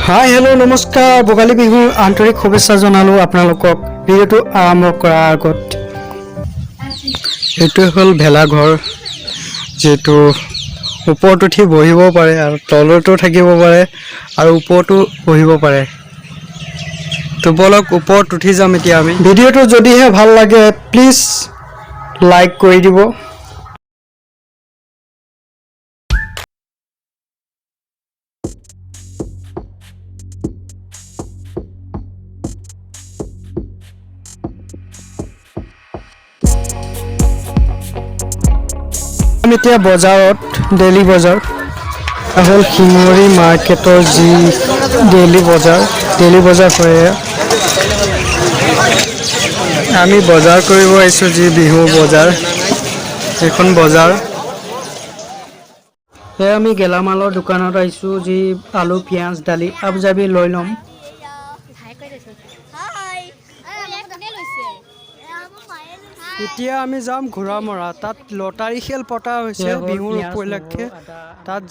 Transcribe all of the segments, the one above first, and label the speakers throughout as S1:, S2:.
S1: hi hello नमस्कार भोगाली बिहुर आंतरिक शुभेच्छा जनालो आपनालोকক ভিডিওটো आरम्भ কৰাৰ আগত এটো হল ভেলাঘৰ যেটো ওপৰত উঠি বহিব পাৰে আৰু তলতো থাকিব পাৰে আৰু ওপৰতো বহিব পাৰে তো বলক ওপৰত উঠি যাম এতিয়া আমি ভিডিওটো যদিহে ভাল লাগে প্লিজ লাইক কৰি দিব এতিয়া বজাৰত ডেইলি বজাৰ হল শিঙৰি মাৰ্কেটৰ যি ডেইলি বজাৰ হয় আমি বজাৰ কৰিব আহিছো যি বিহু বজাৰ এখন বজাৰ হে আমি গেলামালৰ দোকানত আহিছো যি আলু পিয়াজ দালি আবজাবি লৈ লম এতিয়া আমি যাম ঘোৰামৰা তাত লটাৰী খেল পতা হৈছে বিহুৰ উপলক্ষে তাত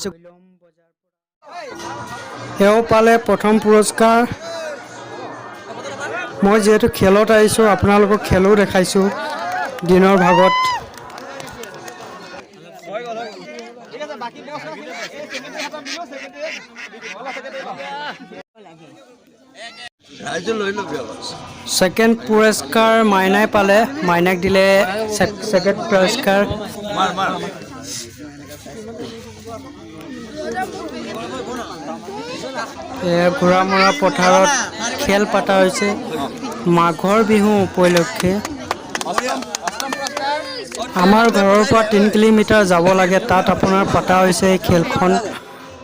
S1: এও পালে প্ৰথম পুৰস্কাৰ মই যেহেতু খেলত আহিছো আপোনালোকক খেলো দেখাইছো দিনৰ ভাগত सेकेंड पुरस्कार माइनाय पाले माइनाक दिले सेकेंड पुरस्कार घोरामरा पथारत खेल पाता होइसे माघर बिहु उपलक्षे आमार घৰৰ পৰা 3 किलोमीटर যাব লাগে তাত আপোনাৰ পাতা হৈছে খেলখন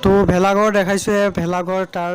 S1: তো ভেলাঘৰ দেখাইছে ভেলাঘৰ তাৰ